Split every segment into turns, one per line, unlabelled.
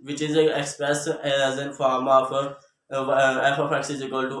which is expressed as in form of f of x is equal to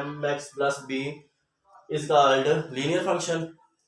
mx plus b is called linear function.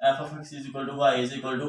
f of x is equal to y is equal to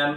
m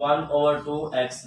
1/2x.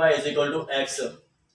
y is equal to x.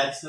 x,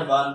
1,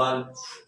1.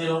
0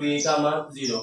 b, 0.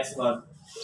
x1.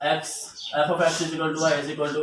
x f of x is equal to y is equal to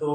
2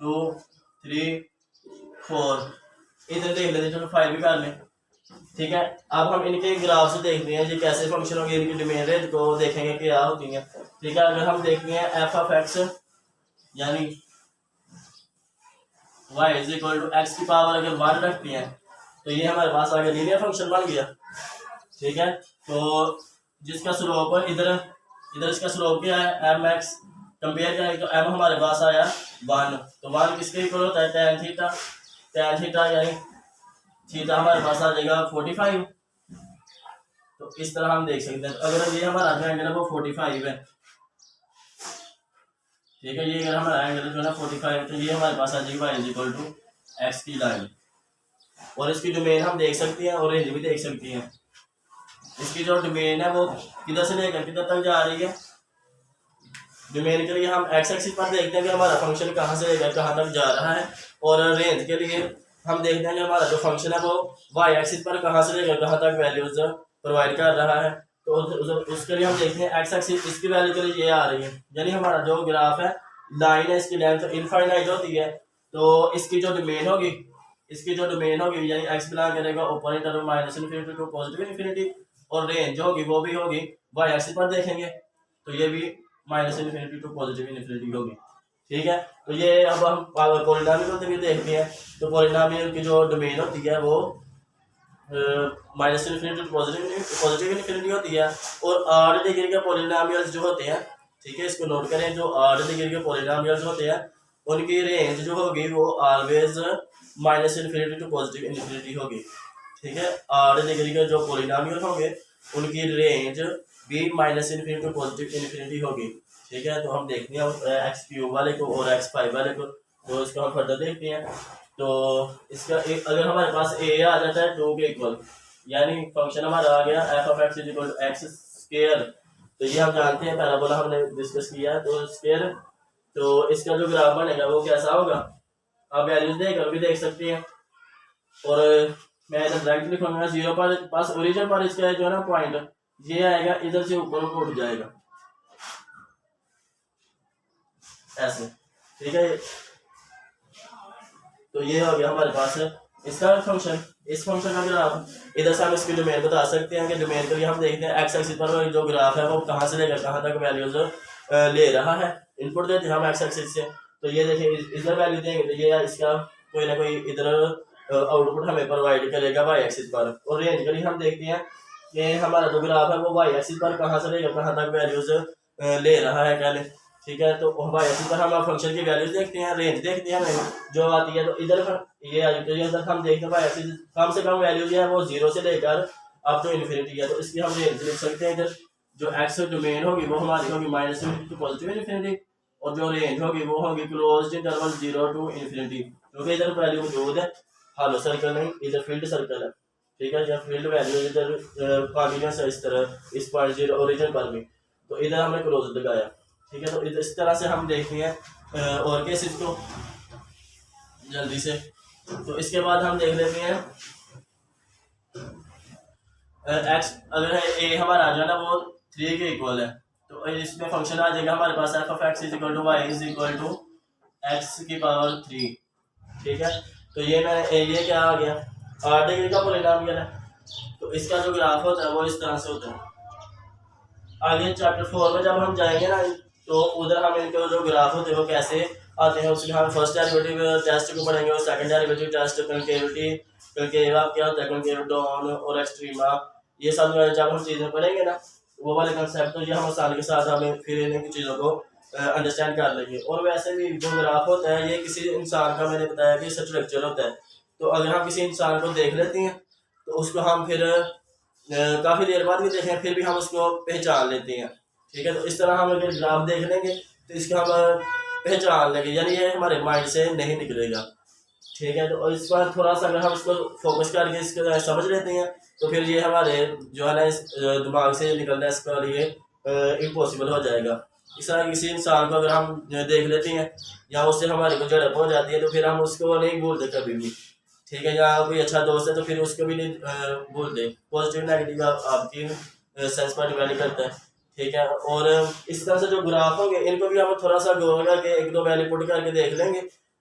2 3 4 इधर देख लेते, चलो 5 भी कर लें, ठीक है। अब हम इनके ग्राफ से देखते हैं ये कैसे फंक्शन होंगे, इनकी डोमेन रेंज को देखेंगे क्या होती है, ठीक है। अगर हम देखते हैं एफ ऑफ एक्स यानी y is equal to x की पावर अगर 1 रखते हैं तो ये हमारे पास आगे लीनियर फंक्शन बन गया, ठीक है। तो जिसका स्लोप इधर इसका स्लोप क्या है एम एक्स, कंपेयर करें तो एम हमारे पास आया 1, तो 1 किसके इक्वल होता है tan थीटा यानी थीटा हमारे पास आ जाएगा 45। तो इस तरह हम देख सकते हैं, तो अगर ये हमारा जो एंगल है वो 45 है, ठीक है। ये अगर हमारा एंगल जो है ना 45, तो ये हमारे पास आ जाएगी y is equal to x की लाइन, और इसकी डोमेन हम देख सकते हैं और रेंज भी देख सकते हैं। इसकी जो डोमेन है वो किधर से लेकर किधर तक जा रही है, डोमेन के लिए हम एक्स एक्सिस पर देखते हैं कि हमारा फंक्शन कहाँ से लेकर कहाँ तक जा रहा है, और रेंज के लिए हम देखते हैं कि हमारा जो फंक्शन है वो वाई एक्सिस पर कहाँ से लेकर कहाँ तक वैल्यूज प्रोवाइड कर रहा है। तो उसके लिए हम देखते हैं एक्स एक्सिस, इसकी वैल्यू के लिए ये आ रही है, यानी हमारा जो ग्राफ है लाइन है इसकी लेंथ इनफाइनाइट होती है, तो इसकी जो डोमेन होगी यानी एक्स बिलोंग करेगा ऊपर interval minus infinity to positive infinity, और रेंज होगी वो भी होगी वाई एक्सिस पर देखेंगे तो ये भी minus infinity to positive infinity होगी, ठीक है। तो ये अब हम पॉलिनोमियल होते हुए देखते हैं, तो पॉलिनोमियल की जो डोमेन होती है वो minus infinity to positive infinity होती है, और 8 डिग्री के पॉलिनोमियल्स जो होते हैं, ठीक है, इसको नोट करें, जो 8 डिग्री के पॉलिनोमियल्स होते हैं उनकी रेंज जो होगी वो always minus infinity to positive infinity होगी, ठीक है। 8 डिग्री के जो पॉलिनोमियल होंगे उनकी रेंज भी minus infinity to positive infinity होगी, ठीक है। तो हम देखते हैं एक्स क्यूब वाले को और एक्स 5 वाले को, तो इसको हम फर्दर देखते हैं। तो इसका अगर हमारे पास ए आ जाता है 2 के इक्वल, यानी फंक्शन हमारा आ गया F of x is equal to x square, तो ये हम जानते हैं पैराबोला हमने डिस्कस किया है, तो स्क्वायर, तो इसका जो ग्राफ बनेगा वो कैसा होगा, आप वैल्यूज देकर भी देख सकते हैं, और मैं इधर डायरेक्ट लिखूंगा 0 पर पास ओरिजिन पर इसका जो है ना पॉइंट ये आएगा, इधर से ऊपर को उठ जाएगा ऐसे, ठीक है। तो ये हो गया हमारे पास इसका फंक्शन, इस फंक्शन का ग्राफ। इधर से हम इसकी डोमेन बता सकते हैं कि डोमेन के लिए हम देखते हैं एक्स एक्सिस पर जो ग्राफ है वो कहाँ से लेकर कहाँ तक वैल्यूज ले रहा है, इनपुट देते हैं हम एक्स एक्सिस से, तो ये देखिए इधर वैल्यू देंगे तो ये इसका कोई ना कोई इधर आउटपुट हमें प्रोवाइड करेगा वाई एक्सिस पर, और रेंज के लिए हम देखते हैं कि हमारा जो ग्राफ है वो वाई एक्सिस पर कहाँ से लेकर कहाँ तक वैल्यूज ले रहा है पहले, ठीक है। तो वाई एक्सिस पर हम फंक्शन की वैल्यूज देखते हैं, रेंज देखते हैं हमें जो आती है, तो इधर ये आ जाती है, इधर हम देखते हैं वाई एक्सिस कम से कम वैल्यू जो है वो 0 से लेकर अप टू इन्फिनिटी है, तो इसकी हम रेंज लिख सकते हैं। इधर जो एक्स डोमेन होगी वो हमारी होगी माइनस टू पॉजिटिव इन्फिनिटी, और जो रेंज होगी वो होगी क्लोज्ड इंटरवल 0 टू इन्फिनिटी, क्योंकि इधर वैल्यू मौजूद है, हालो सर्कल नहीं, इधर फील्ड सर्कल है, ठीक है। जब फील्ड वैल्यू इधर कॉन्टिन्यूस है इस तरह इस पॉइंट 0 ओरिजिन पर भी, तो इधर हमने क्लोज लगाया, ठीक है। तो इस तरह से हम देखते हैं और केसेस को जल्दी से। तो इसके बाद हम देख लेते हैं एक्स, अगर ए हमारा जो है ना वो 3 के इक्वल है, तो इसमें फंक्शन आ जाएगा हमारे पास F of x is equal to Y is equal to x की पावर 3, ठीक है। तो ये क्या आ गया 8 डिग्री का पॉलिनोमियल है, तो इसका जो ग्राफ होता है वो इस तरह से होता है। आगे चैप्टर 4 में जब हम जाएंगे ना तो उधर हम इनके जो ग्राफ होते हैं वो कैसे आते हैं, उसमें हम फर्स्ट डेरिवेटिव टेस्ट को पढ़ेंगे, और सेकंड डेरिवेटिव टेस्ट कंकेविटी कंकेवा क्या होता है, कंकेव डाउन और एक्सट्रीमा, ये सब जब हम चीज़ें पढ़ेंगे ना वो वाले कंसेप्ट, तो ये हम आसानी के साथ हमें फिर इन चीज़ों को अंडरस्टैंड कर लेंगे। और वैसे भी जो ग्राफ होता है ये किसी इंसान का, मैंने बताया कि स्ट्रक्चर होता है, तो अगर हम किसी इंसान को देख लेते हैं तो उसको हम फिर काफ़ी देर बाद भी देखें फिर भी हम उसको पहचान लेते हैं, ठीक है। तो इस तरह हम अगर ग्राफ देख लेंगे तो इसको हम पहचान लेंगे, यानी ये हमारे माइंड से नहीं निकलेगा, ठीक है। तो इस पर थोड़ा सा अगर हम इसको फोकस करके इसको समझ लेते हैं तो फिर ये हमारे जो है ना इस दिमाग से निकलना इसका लिए इम्पॉसिबल हो जाएगा। इस तरह किसी इंसान को अगर हम देख लेते हैं या उससे हमारी को झड़प हो जाती है तो फिर हम उसको नहीं भूलते कभी भी, ठीक है। या कोई अच्छा दोस्त है तो फिर उसको भी नहीं भूलते, पॉजिटिव नेगेटिव आपकी सेंस पर डिपेंड करता है, ठीक है। और इस तरह से जो ग्राफ होंगे इनको भी हम थोड़ा सा गौर करके 1-2 वैल्यू पुट करके देख लेंगे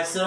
x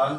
1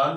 1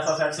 f(x)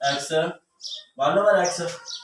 x(1/x)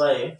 y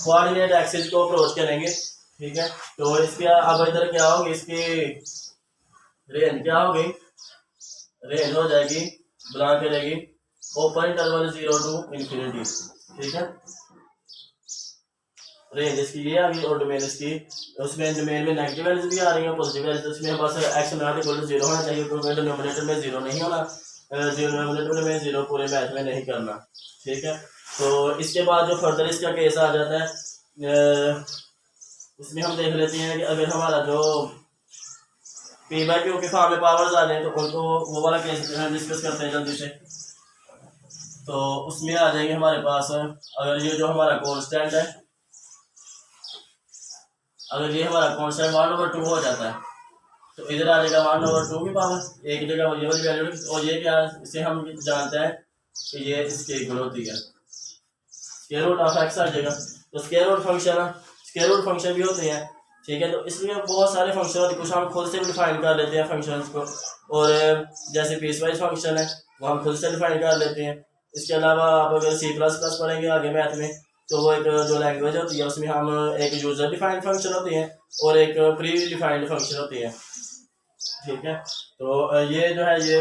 coordinate axis को अप्रोच करेंगे, ठीक है। तो इसके अब इधर क्या होगी, इसकी रेंज क्या होगी, रेंज हो जाएगी बिलोंग करेगी ओपन इंटरवल 0 टू इन्फिनिटी, ठीक है। रेंज इसकी ये आ गई और डोमेन इसकी, उसमें डोमेन में नेगेटिव वैल्यूज भी आ रही है, पॉजिटिव वैल्यूज, उसमें बस एक्स नॉट इक्वल टू 0 होना चाहिए, क्योंकि डिनोमिनेटर में 0 नहीं होना, डिनोमिनेटर में 0 पूरे मैथ में नहीं करना, ठीक है। तो इसके बाद जो फर्दर इसका केस आ जाता है, इसमें हम देख लेते हैं कि अगर हमारा जो पी बाई क्यू के फॉर्म में पावर्स आ जाए तो उनको वो वाला केस डिस्कस करते हैं जल्दी से। तो उसमें आ जाएंगे हमारे पास, अगर ये जो हमारा कांस्टेंट है, अगर ये हमारा कांस्टेंट 1/2 हो जाता है तो इधर आ जाएगा 1/2 की पावर, एक जगह ये वाली वैल्यू, और ये क्या, इसे हम जानते हैं कि ये इसके इक्वल होती है स्क्वायर रूट ऑफ एक्स आ जाएगा। तो स्क्वायर रूट फंक्शन भी होते हैं, ठीक है। तो इसमें बहुत सारे फंक्शन होते हैं, कुछ हम खुद से भी डिफाइन कर लेते हैं फंक्शंस को, और जैसे पीस वाइज फंक्शन है वो हम खुद से डिफाइन कर लेते हैं। इसके अलावा आप अगर C++ पढ़ेंगे आगे मैथ में, तो वो एक जो लैंग्वेज होती है उसमें हम एक यूजर डिफाइंड फंक्शन होती है और एक प्री डिफाइंड फंक्शन होती है, ठीक है। तो ये जो है ये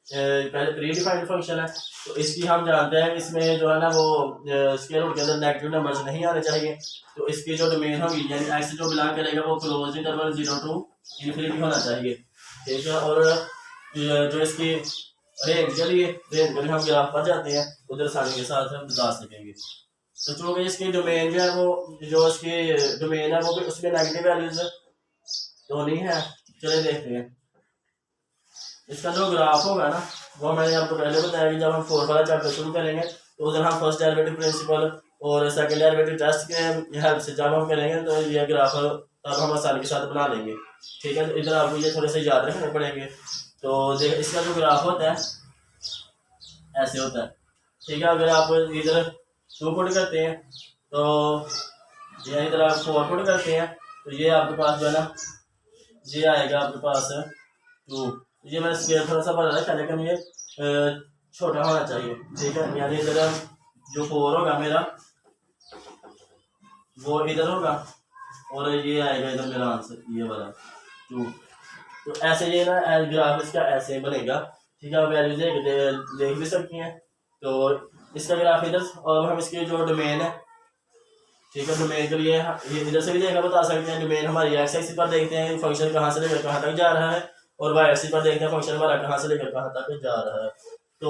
पहले प्री डिफाइंड फंक्शन है, तो इसकी हम जानते हैं इसमें जो है ना वो स्क्वायर रूट के अंदर नेगेटिव नंबर्स नहीं आने चाहिए। तो इसकी जो डोमेन होगी यानी एक्स जो बिलोंग करेगा वो क्लोज इंटरवल 0 टू इन्फिनिटी होना चाहिए, ठीक है। और जो इसकी रेंज के लिए हम ग्राफ पर जाते हैं उधर आसानी के साथ हम बता सकेंगे। तो चूँकि इसकी डोमेन जो है वो जो इसकी डोमेन है वो भी उसमें नेगेटिव वैल्यूज तो नहीं है, चले देखते हैं। इसका जो ग्राफ होगा ना वो मैंने आपको पहले बताया कि जब हम 4 वाला चैप्टर शुरू करेंगे तो उधर हम फर्स्ट डेरिवेटिव प्रिंसिपल और सेकंड डेरिवेटिव टेस्ट के हेल्प से जब हम करेंगे तो ये ग्राफ तब हम आसानी के साथ बना लेंगे, ठीक है। तो इधर आपको ये थोड़े से याद रखने पड़ेंगे। तो देख इसका जो ग्राफ होता है ऐसे होता है, ठीक है। अगर आप इधर 2 पुट करते हैं तो ये इधर आप 4 पुट करते हैं तो ये आपके पास जो है ना ये आएगा आपके पास 2। ये मैंने स्केल थोड़ा सा बड़ा रखा लेकिन ये छोटा होना चाहिए, ठीक है। यानी इधर जो 4 होगा मेरा वो इधर होगा और ये आएगा इधर मेरा आंसर ये वाला 2। तो ऐसे ये ना ग्राफ इसका ऐसे बनेगा, ठीक है। वैल्यू देख भी सकती हैं। तो इसका ग्राफ इधर, और हम इसकी जो डोमेन है, ठीक है, डोमेन के लिए ये इधर से भी देखा बता सकते हैं। डोमेन हमारी एक्स एक्सिस पर देखते हैं फंक्शन कहाँ से लेकर कहाँ तक जा रहा है, और वाई एक्सिस पर देखते हैं फंक्शन हमारा कहाँ से लेकर कहाँ तक जा रहा है। तो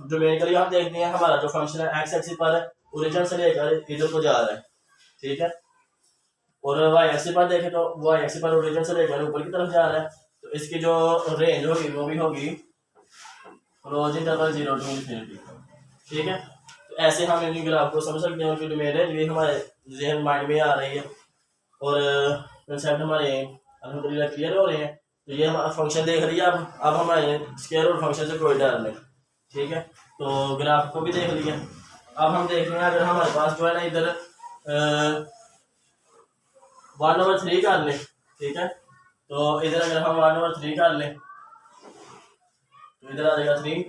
डोमेन के लिए हम देखते हैं हमारा जो फंक्शन है एक्स एक्सिस पर ओरिजिन से लेकर इधर को जा रहा है, ठीक है। और वाई एक्सिस पर देखें तो वाई एक्सिस पर ओरिजिन से लेकर ऊपर की तरफ जा रहा है। तो इसकी जो रेंज होगी वो भी होगी क्लोज इंटरवल 0 टू इन्फिनिटी, ठीक है। तो ऐसे हम इन ग्राफ को समझ सकते हैं कि डोमेन है ये हमारे जहन माइंड में आ रही है और कंसेप्ट हमारे अल्हम्दुलिल्लाह क्लियर हो रहे हैं। तो ये हमारा फंक्शन देख लिया, अब हमारे स्क्वायर रूट फंक्शन से कोई डर नहीं, ठीक है। तो ग्राफ को भी देख लिया। अब हम देख रहे हैं अगर हमारे पास जो है ना इधर 1/3 कर लें, ठीक है। तो इधर अगर हम 1/3 कर लें तो इधर आ जाएगा 3।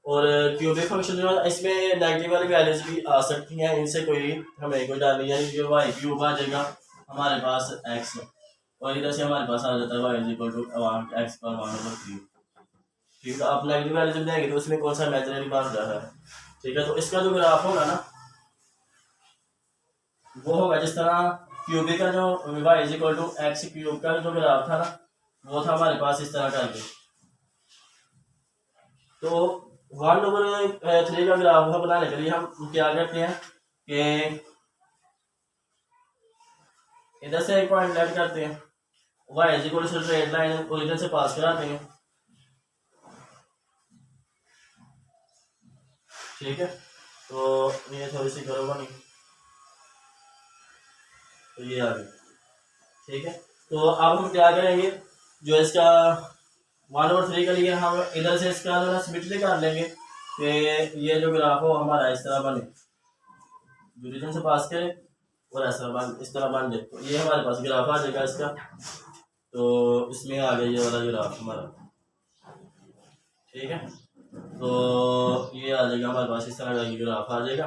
और क्यूबिक फंक्शन जो है इसमें नेगेटिव वाली वैल्यूज भी आ सकती हैं, इनसे कोई हमें कोई डर नहीं है। ये वाई क्यूब आ जाएगा हमारे पास एक्स, और इधर से हमारे पास आ जाता है वाई इक्वल टू एक्स पर 1/3, ठीक है। आप नेगेटिव वैल्यू जब देंगे तो उसमें कौन सा इमेजिनरी बन रहा है, ठीक है। तो इसका जो ग्राफ होगा ना वो होगा जिस तरह क्यूबिक का जो y equal to x cube का जो ग्राफ था ना वो था हमारे पास इस तरह करके। तो 1/3 का ग्राफ बनाने के लिए हम क्या करते हैं कि इधर से एक पॉइंट लेट करते हैं, y equal to straight line origin से पास कराते हैं, ठीक है। तो ये थोड़ी सी करो बनी तो ये आ गई, ठीक है। तो अब हम क्या करेंगे, जो इसका 1/3 के लिए हम इधर से इसका जो है सिमेट्री कर लेंगे कि ये जो ग्राफ हो हमारा इस तरह बने, रीजन से पास करें और ऐसा बन इस तरह बन जाए। तो ये हमारे पास ग्राफ आ जाएगा इसका। तो इसमें आ गया ये वाला ग्राफ हमारा, ठीक है। तो ये आ जाएगा हमारे पास इस तरह का ग्राफ आ जाएगा।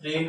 3,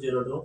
0 to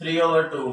3/2.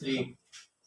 3.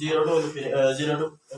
0 to